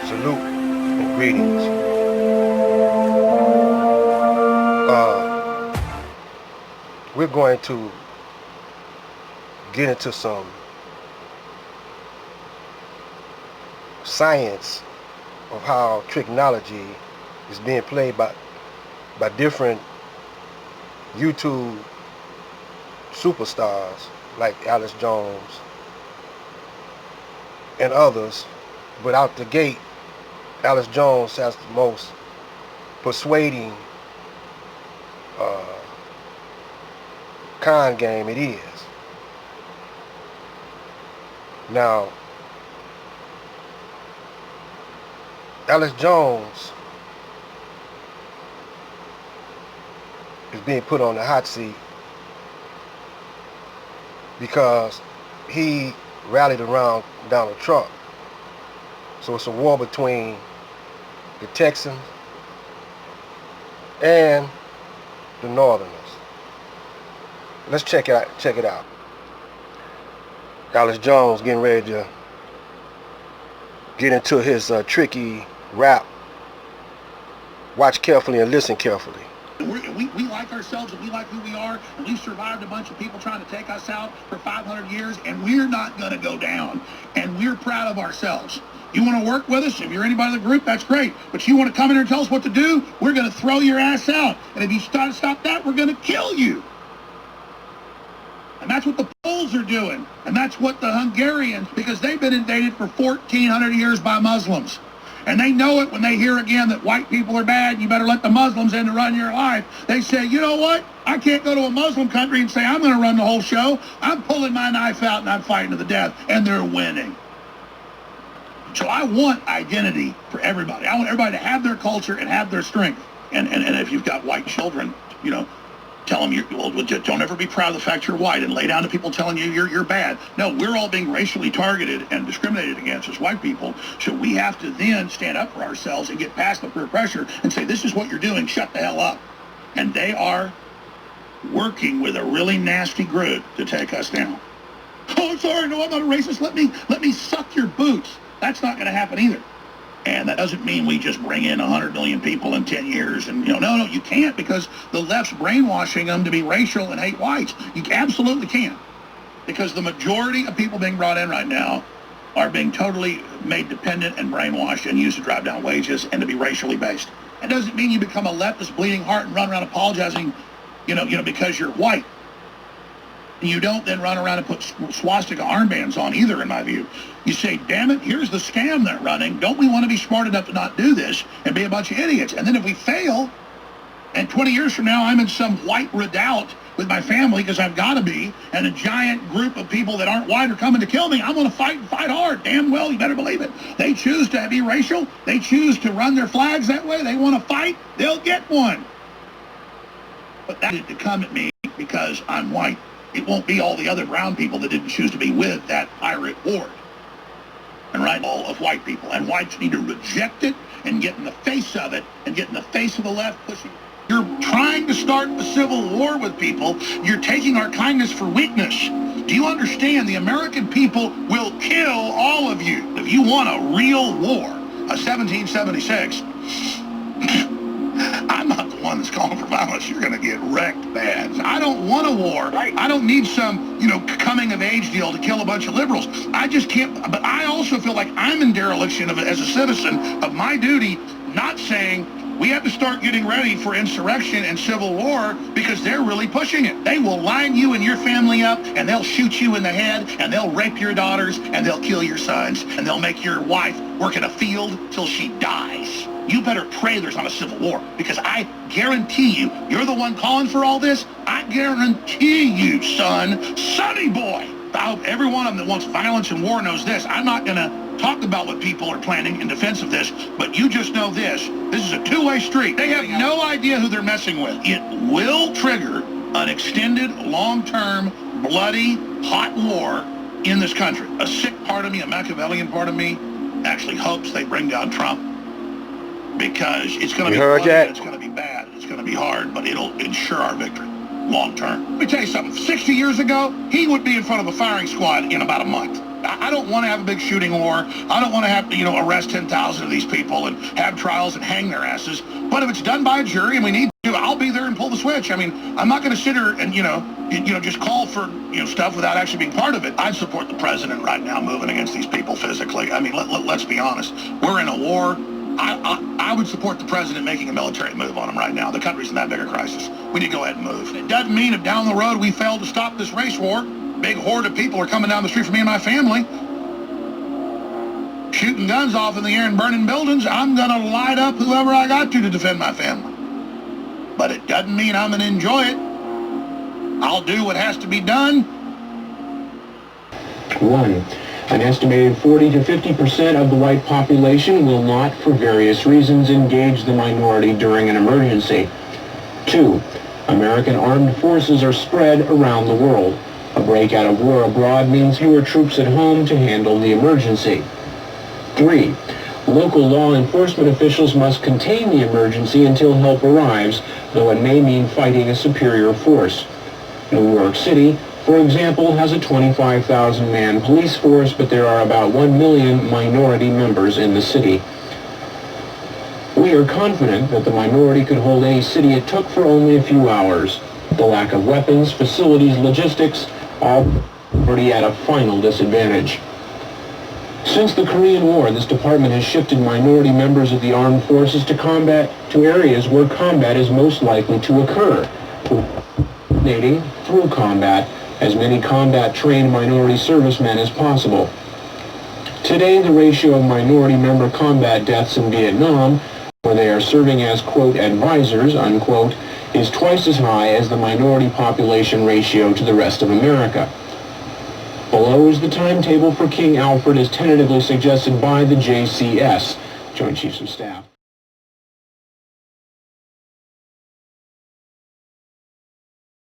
Salute and greetings. We're going to get into some science of how technology is being played by different YouTube superstars like Alex Jones and others. But out the gate, Alex Jones has the most persuading con game it is. Now, Alex Jones is being put on the hot seat because he rallied around Donald Trump. So it's a war between the Texans and the Northerners. Let's check it out. Alex Jones getting ready to get into his tricky rap. Watch carefully and listen carefully. We like ourselves and we like who we are, and we've survived a bunch of people trying to take us out for 500 years, and we're not going to go down, and we're proud of ourselves. You want to work with us? If you're anybody in the group, that's great. But you want to come in here and tell us what to do? We're going to throw your ass out. And if you stop that, we're going to kill you. And that's what the Poles are doing. And that's what the Hungarians, because they've been invaded for 1,400 years by Muslims. And they know it when they hear again that white people are bad, you better let the Muslims in to run your life. They say, you know what? I can't go to a Muslim country and say, I'm going to run the whole show. I'm pulling my knife out and I'm fighting to the death. And they're winning. So I want identity for everybody. I want everybody to have their culture and have their strength. And if you've got white children, you know, tell them, don't ever be proud of the fact you're white and lay down to people telling you you're bad. No, we're all being racially targeted and discriminated against as white people. So we have to then stand up for ourselves and get past the peer pressure and say, this is what you're doing, shut the hell up. And they are working with a really nasty group to take us down. Oh, I'm sorry, no, I'm not a racist. Let me suck your boots. That's not going to happen either. And that doesn't mean we just bring in 100 million people in 10 years. And, no, you can't, because the left's brainwashing them to be racial and hate whites. You absolutely can't. Because the majority of people being brought in right now are being totally made dependent and brainwashed and used to drive down wages and to be racially based. That doesn't mean you become a leftist bleeding heart and run around apologizing, because you're white. You don't then run around and put swastika armbands on either, in my view. You say, damn it, here's the scam they're running. Don't we want to be smart enough to not do this and be a bunch of idiots? And then if we fail, and 20 years from now I'm in some white redoubt with my family, because I've got to be, and a giant group of people that aren't white are coming to kill me, I'm going to fight and fight hard. Damn well, you better believe it. They choose to be racial. They choose to run their flags that way. They want to fight. They'll get one. But that didn't come at me because I'm white. It won't be all the other brown people that didn't choose to be with that pirate horde. And right, all of white people. And whites need to reject it and get in the face of it and get in the face of the left pushing. You're trying to start a civil war with people. You're taking our kindness for weakness. Do you understand? The American people will kill all of you. If you want a real war, a 1776, I'm not the one that's calling for violence. You're going to get wrecked bad. I don't want a war. Right. I don't need some, coming of age deal to kill a bunch of liberals. I just can't. But I also feel like I'm in dereliction of it as a citizen of my duty, not saying we have to start getting ready for insurrection and civil war because they're really pushing it. They will line you and your family up, and they'll shoot you in the head, and they'll rape your daughters, and they'll kill your sons, and they'll make your wife work in a field till she dies. You better pray there's not a civil war, because I guarantee you're the one calling for all this. I guarantee you, sonny boy. I hope every one of them that wants violence and war knows this. I'm not going to talk about what people are planning in defense of this, but you just know this. This is a two-way street. They have no idea who they're messing with. It will trigger an extended, long-term, bloody, hot war in this country. A sick part of me, a Machiavellian part of me, actually hopes they bring down Trump. Because it's going to be bloody, it's going to be bad, it's going to be hard, but it'll ensure our victory long term. Let me tell you something. 60 years ago, he would be in front of a firing squad in about a month. I don't want to have a big shooting war. I don't want to have to, arrest 10,000 of these people and have trials and hang their asses. But if it's done by a jury and we need to, I'll be there and pull the switch. I mean, I'm not going to sit here and, just call for, stuff without actually being part of it. I'd support the president right now moving against these people physically. I mean, let's be honest. We're in a war. I would support the president making a military move on them right now. The country's in that bigger crisis. We need to go ahead and move. It doesn't mean if down the road we fail to stop this race war, big horde of people are coming down the street for me and my family, shooting guns off in the air and burning buildings. I'm going to light up whoever I got to defend my family. But it doesn't mean I'm going to enjoy it. I'll do what has to be done. 1. An estimated 40 to 50% of the white population will not, for various reasons, engage the minority during an emergency. 2. American armed forces are spread around the world. A breakout of war abroad means fewer troops at home to handle the emergency. 3. Local law enforcement officials must contain the emergency until help arrives, though it may mean fighting a superior force. New York City, for example, has a 25,000-man police force, but there are about 1 million minority members in the city. We are confident that the minority could hold any city it took for only a few hours. The lack of weapons, facilities, logistics, all already at a final disadvantage. Since the Korean War, this department has shifted minority members of the armed forces to areas where combat is most likely to occur, coordinating through combat as many combat-trained minority servicemen as possible. Today, the ratio of minority member combat deaths in Vietnam, where they are serving as, quote, advisors, unquote, is twice as high as the minority population ratio to the rest of America. Below is the timetable for King Alfred as tentatively suggested by the JCS, Joint Chiefs of Staff.